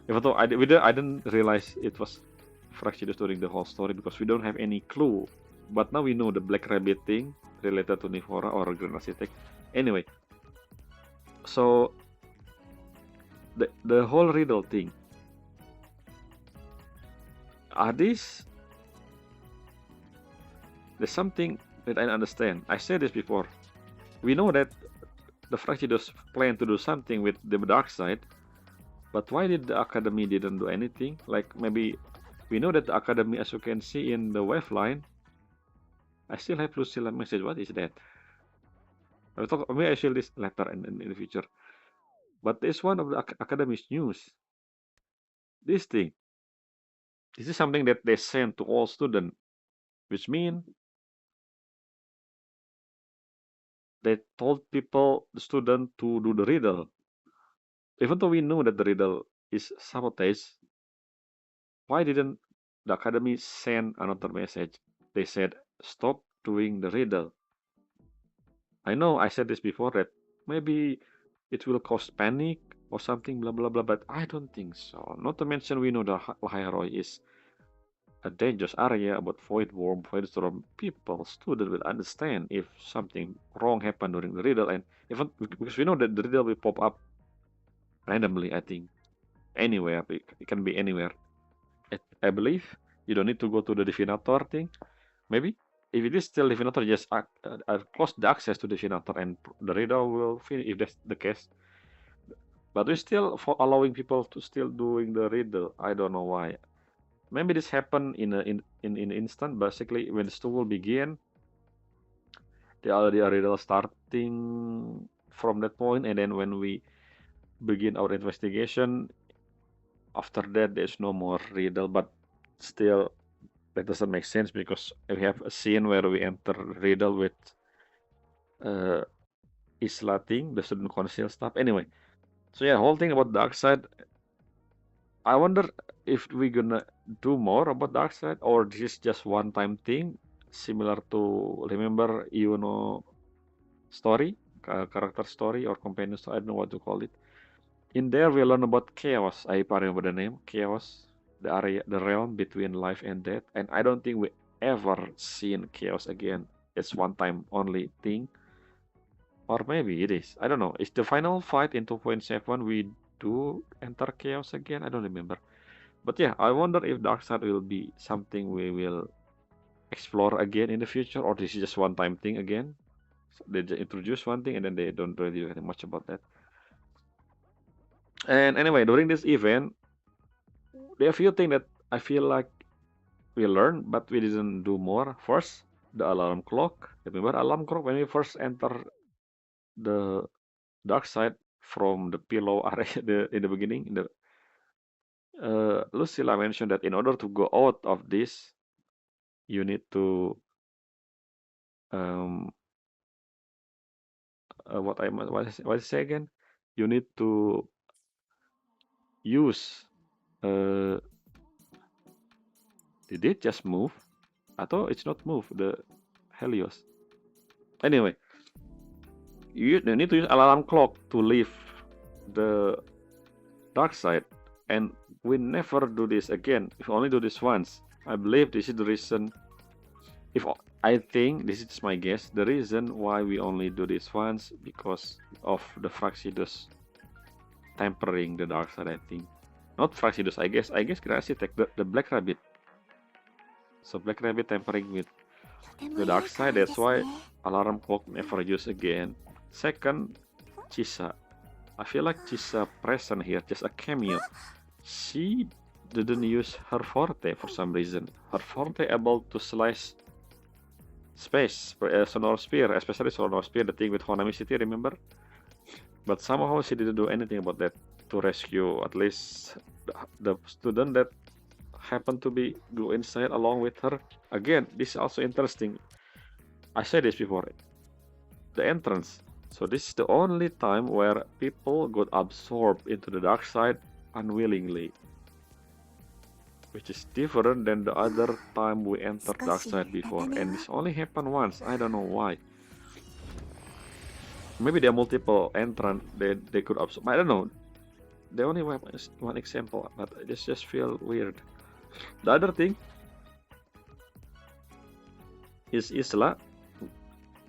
even though I didn't realize it was Fraxidus during the whole story because we don't have any clue. But now we know the Black Rabbit thing related to Nivora or Grand Architect. Anyway, so the whole riddle thing. There's something that I understand. I said this before. We know that the Fraxidus planned to do something with the dark side, but why did the Academy didn't do anything? Like maybe we know that the Academy, as you can see in the wave line, I still have Lucilla message. What is that? Maybe I share this later in the future. But this one of the Academy's news. This thing. This is something that they send to all students, which means they told people, the student, to do the riddle. Even though we know that the riddle is sabotage, why didn't the Academy send another message? They said, stop doing the riddle. I know I said this before that maybe it will cause panic or something, blah blah blah, but I don't think so. Not to mention we know the Lahairoi is a dangerous area about Void Worm, Void Storm. People, students will understand if something wrong happened during the riddle, and even because we know that the riddle will pop up randomly, I think, anywhere. It can be anywhere. I believe you don't need to go to the Divinator thing. Maybe if it is still Divinator, just close the access to Divinator and the riddle will finish if that's the case. But we're still allowing people to still doing the riddle. I don't know why. Maybe this happened in an instant. Basically, when the story will begin, the riddle starting from that point, and then when we begin our investigation, after that there's no more riddle. But still, that doesn't make sense because we have a scene where we enter riddle with Isla thing, the student council stuff. Anyway, so yeah, whole thing about dark side. I wonder if we're gonna do more about dark side or this is just one-time thing, similar to remember story, character story or companion story. I don't know what to call it. In there, we learn about chaos. I remember the name chaos, the area, the realm between life and death. And I don't think we ever seen chaos again. It's one-time only thing. Or maybe it is. I don't know. Is the final fight in 2.7 we do enter chaos again? I don't remember. But yeah, I wonder if Darkside will be something we will explore again in the future, or this is just one-time thing again. So they just introduce one thing and then they don't really do anything much about that. And anyway, during this event, there are a few things that I feel like we learned, but we didn't do more. First, the alarm clock. Remember alarm clock when we first enter the dark side from the pillow area in the beginning. Lucilla mentioned that in order to go out of this, you need to what I say again? You need to use. Did it just move? Atau it's not move the Helios. Anyway, you need to use alarm clock to leave the dark side, and we never do this again. If we only do this once, I believe this is the reason. I think this is my guess. The reason why we only do this once because of the Fraxidus tempering the dark side. I think not Fraxidus. I guess Gracie take the Black Rabbit. So Black Rabbit tempering with the dark side. That's why alarm clock never used again. Second, Chisa. I feel like Chisa present here, just a cameo. She didn't use her forte for some reason. Her forte able to slice space, Sonor Spear, especially Sonor Spear, the thing with Honami City, remember? But somehow she didn't do anything about that to rescue at least the student that happened to be go inside along with her. Again, this is also interesting. I said this before. The entrance. So this is the only time where people got absorbed into the dark side unwillingly, which is different than the other time we entered dark side before, and this only happened once. I don't know why. Maybe there are multiple entrants they could absorb. I don't know. They only have one example, but this just feel weird. The other thing is Isla.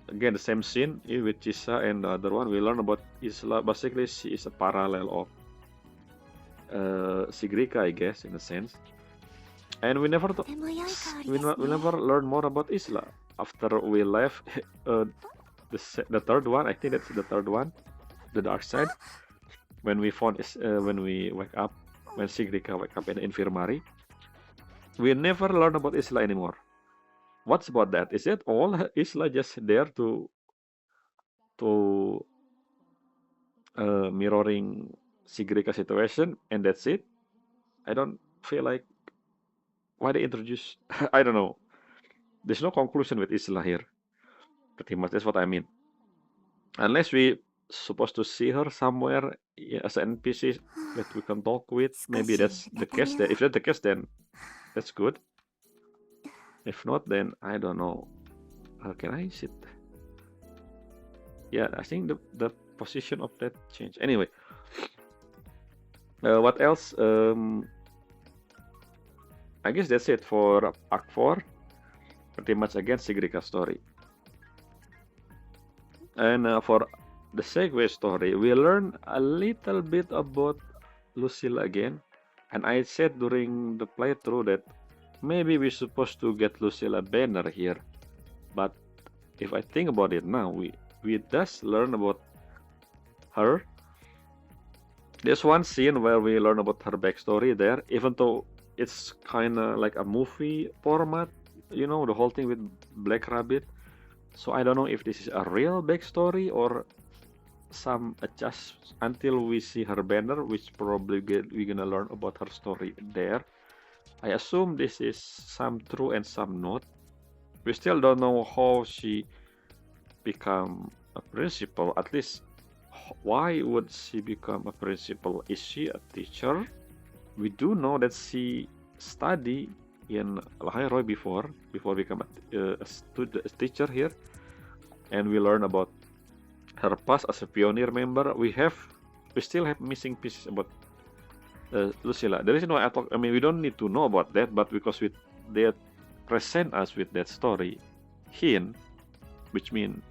Again, the same scene with Chisa and the other one. We learn about Isla. Basically, she is a parallel of Sigrika, I guess, in a sense. And we never learn more about Isla after we left the third one. I think that's the third one, the dark side. When we wake up, when Sigrika wake up in the infirmary, we never learn about Isla anymore. What's about that? Is it all Isla just there to mirroring Sigrika situation and that's it? I don't feel like why they introduce. I don't know. There's no conclusion with Isla here. Pretty much that's what I mean. Unless we supposed to see her somewhere as an NPC that we can talk with. Maybe that's the case. If that's the case, then that's good. If not, then I don't know. Can I sit? Yeah, I think the position of that changed. Anyway, what else? I guess that's it for Arc 4. Pretty much again Sigrika story. And for the segue story, we learn a little bit about Lucille again. And I said during the playthrough that maybe we're supposed to get Lucille a banner here. But if I think about it now, we just learn about her. There's one scene where we learn about her backstory there, even though it's kind of like a movie format, you know, the whole thing with Black Rabbit. So I don't know if this is a real backstory or some adjust until we see her banner, which probably we're gonna learn about her story there. I assume this is some true and some not. We still don't know how she become a principal. At least, why would she become a principal? Is she a teacher? We do know that she studied in Lahai before become a teacher here, and we learn about her past as a pioneer member. We still have missing pieces about Lucilla. The reason why I mean, we don't need to know about that, but because they present us with that story hint, which means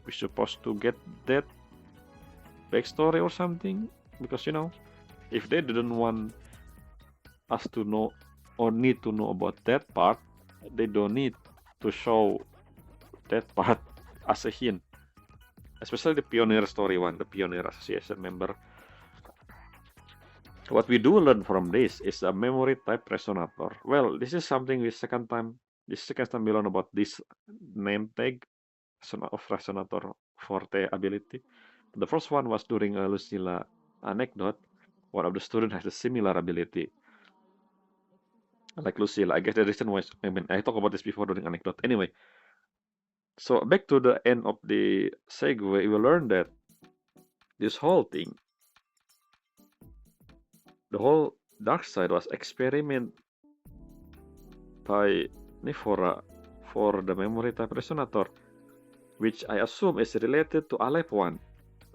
we're supposed to get that backstory or something. Because you know, if they didn't want us to know or need to know about that part, they don't need to show that part as a hint. Especially the pioneer story one, the pioneer association member. What we do learn from this is a memory type resonator. Well, this is something this second time we learn about this name tag of resonator forte ability. The first one was during a Lucilla anecdote. One of the students has a similar ability like Lucilla. I guess the reason why I talked about this before during anecdote. Anyway, so back to the end of the segue, we learned that this whole thing, the whole dark side was experiment by Nifora for the memory type resonator, which I assume is related to Aleph 1.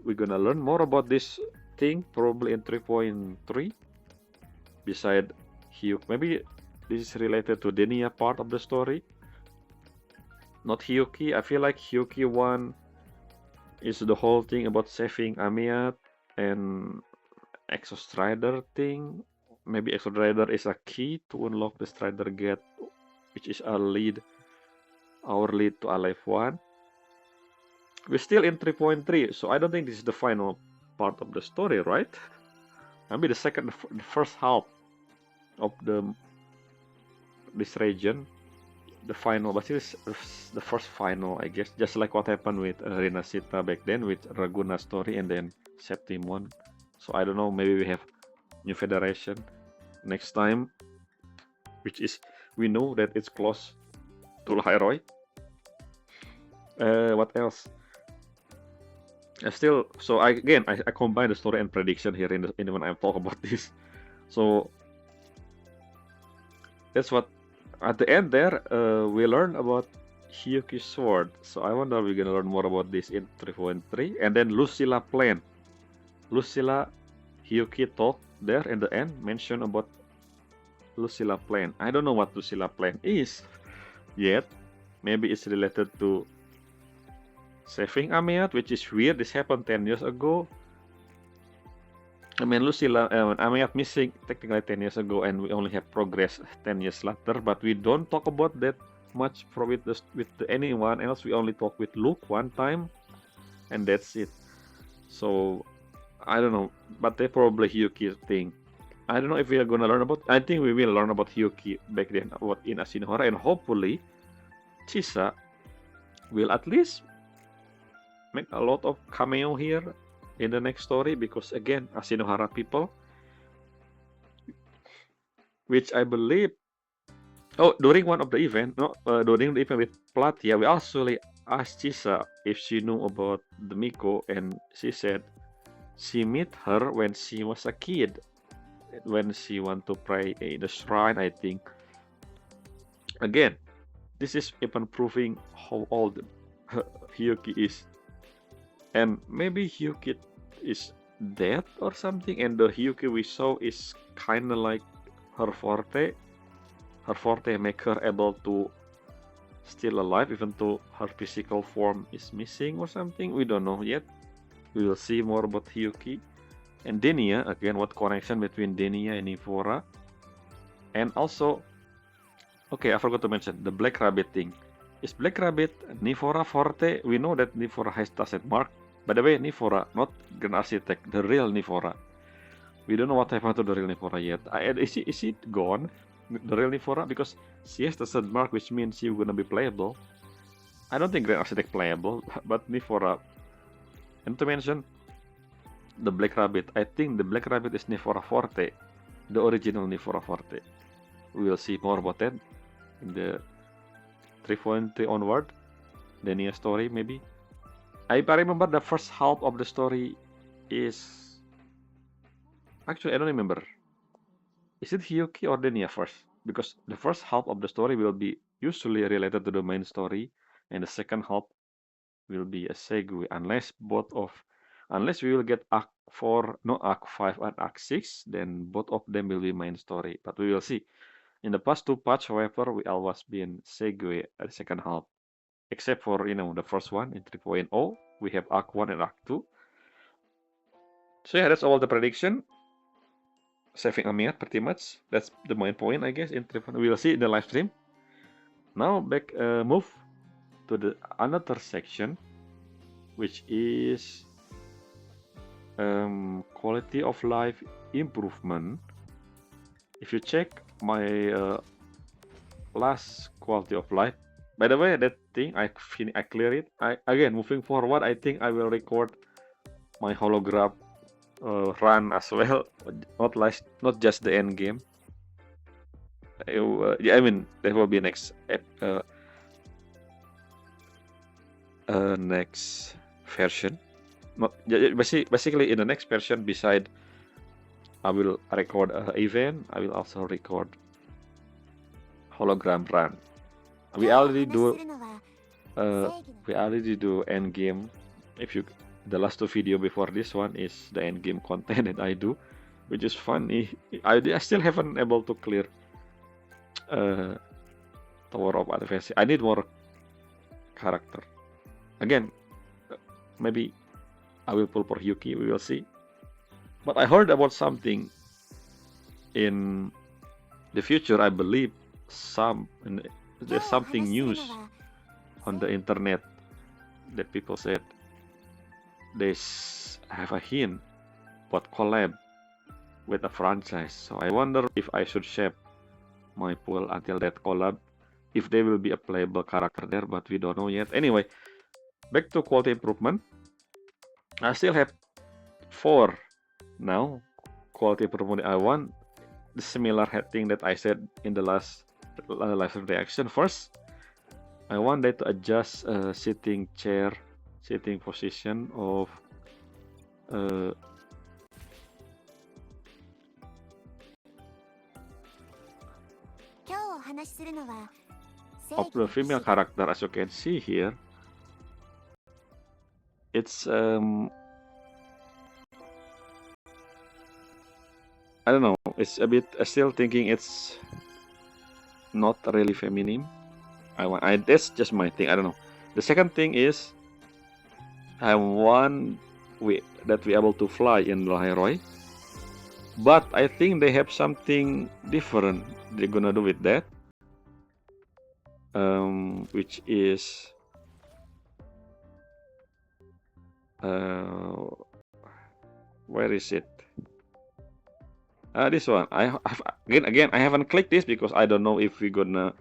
We're gonna learn more about this thing probably in 3.3. Beside Hyuk, maybe this is related to Denia part of the story. Not Hyuki. I feel like Hyuki 1 is the whole thing about saving Amiat and Exostrider thing. Maybe Exostrider is a key to unlock the Strider Gate, which is our lead to Aleph 1. We're still in 3.3, so I don't think this is the final part of the story, right? Maybe the first half of this region, the final, but it's the first final, I guess, just like what happened with Rinasita back then with Raguna story and then Septimon. So I don't know, maybe we have new federation next time, which is we know that it's close to Lahairoi. What else? So I combine the story and prediction here in when I talk about this. So that's what at the end there we learn about Hiyuki's sword. So I wonder we're gonna learn more about this in 3.3, and then Lucilla plan. Lucilla, Hiyuki talk there in the end mention about Lucilla plan. I don't know what Lucilla plan is yet. Maybe it's related to saving Amiat, which is weird. This happened 10 years ago. I mean, Lucilla, Amiat missing technically 10 years ago, and we only have progress 10 years later, but we don't talk about that much with anyone else. We only talk with Luke one time, and that's it. So, I don't know, but they probably Hiyuki thing. I don't know if we are gonna learn about. I think we will learn about Hiyuki back then, about in Ashinohara, and hopefully, Chisa will at least make a lot of cameo here in the next story, because again, Ashinohara people, which I believe, during one of the event, during the event with Platia, we actually asked Chisa if she knew about the Miko, and she said she met her when she was a kid, when she want to pray in the shrine, I think. Again, this is even proving how old Hiyuki is. And maybe Hiyuki is dead or something, and the Hiyuki we saw is kind of like her forte. Her forte make her able to still alive even though her physical form is missing or something. We don't know yet. We will see more about Hiyuki. And Denia, again, what connection between Denia and Nivora. And also, okay, I forgot to mention the Black Rabbit thing. Is Black Rabbit Nivora forte? We know that Nivora has Tacet Mark. By the way, Nivora, not Grand Architect, the real Nivora. We don't know what happened to the real Nivora yet. Is it gone, the real Nivora? Because she has Tacet Mark, which means she's gonna be playable. I don't think Grand Architect playable, but Nivora. And to mention the Black Rabbit, I think the Black Rabbit is Nivora Forte, the original Nivora Forte. We will see more about that in the 3.3 onward, the Nia story maybe. I remember the first half of the story is... Actually, I don't remember. Is it Hiyuki or Denia first? Because the first half of the story will be usually related to the main story, and the second half will be a segue, unless we will get Arc 4, no, Arc 5 and Arc 6, then both of them will be main story. But we will see. In the past two parts, however, we always been segue at the second half. Except for, the first one in 3.0, we have Arc 1 and Arc 2. So yeah, that's all the prediction. Saving Amiat, pretty much. That's the main point, I guess, in 3.0. We will see in the live stream. Now, move to the another section, which is quality of life improvement. If you check my last quality of life, by the way, that thing I clear it. Again, moving forward, I think I will record my hologram run as well, not just the end game. Yeah, I mean that will be next next version. Basically in the next version, beside I will record event, I will also record hologram run. We already do end game. The last two video before this one is the end game content that I do, which is funny. I still haven't able to clear Tower of Adversity. I need more character. Again, maybe I will pull for Hiyuki. We will see. But I heard about something in the future. I believe there's something news on the internet that people said they have a hint about collab with a franchise. So I wonder if I should shape my pool until that collab, if there will be a playable character there, but we don't know yet. Anyway, back to quality improvement. I still have 4 now. Quality improvement I want the similar thing that I said in the last live stream reaction. First, I want that to adjust sitting position of the female character. As you can see here, it's I don't know, it's a bit still thinking it's not really feminine. That's just my thing. I don't know. The second thing is I want that we able to fly in Lahairoi, but I think they have something different they're gonna do with that, which is where is it? This one. Again I haven't clicked this because I don't know if I'm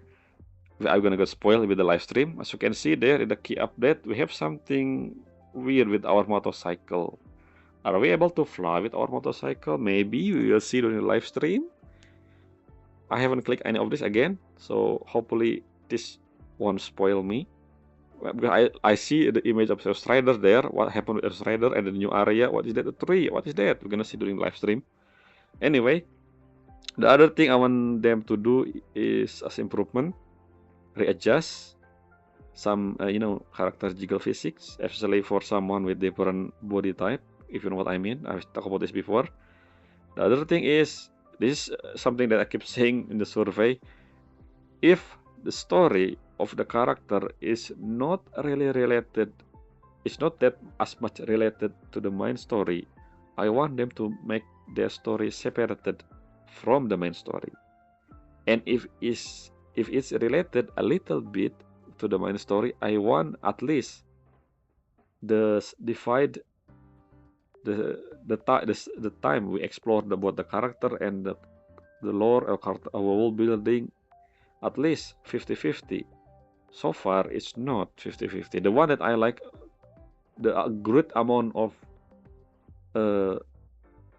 gonna get spoiled with the live stream. As you can see there in the key update, we have something weird with our motorcycle. Are we able to fly with our motorcycle? Maybe we will see during the live stream. I haven't clicked any of this again, so hopefully this won't spoil me. Because I see the image of Ghost Rider there. What happened with Ghost Rider and the new area? What is that? A tree? What is that? We're gonna see during live stream. Anyway, the other thing I want them to do is as improvement, readjust some character jiggle physics, especially for someone with different body type, if you know what I mean. I've talked about this before. The other thing is, this is something that I keep saying in the survey. If the story of the character is not really related, it's not that as much related to the main story, I want them to make their story separated from the main story. And if it's related a little bit to the main story, I want at least divide the time we explored about the character and the lore of our world building at least 50-50. So far it's not 50-50. The one that I like, the great amount of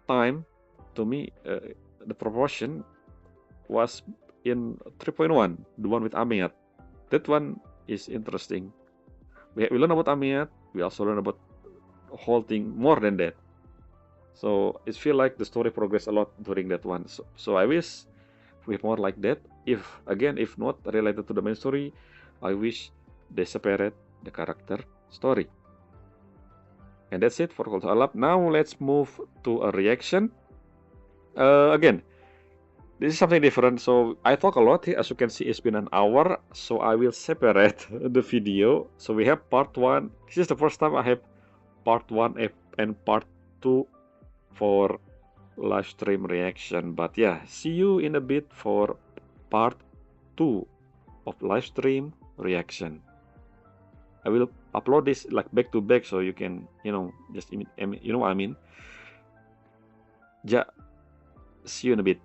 time to me, the proportion was in 3.1, the one with Amiat. That one is interesting. We learn about Amiat, we also learn about whole thing more than that. So it feels like the story progressed a lot during that one. So I wish we have more like that. If not related to the main story, I wish they separate the character story. And that's it for Call to Alap. Now let's move to a reaction. Again, this is something different. So I talk a lot here. As you can see, it's been an hour. So I will separate the video. So we have part 1. This is the first time I have part 1 and part 2 for live stream reaction. But yeah, see you in a bit for part 2 of live stream reaction. I will upload this like back to back so you can, just, you know what I mean. Yeah, see you in a bit.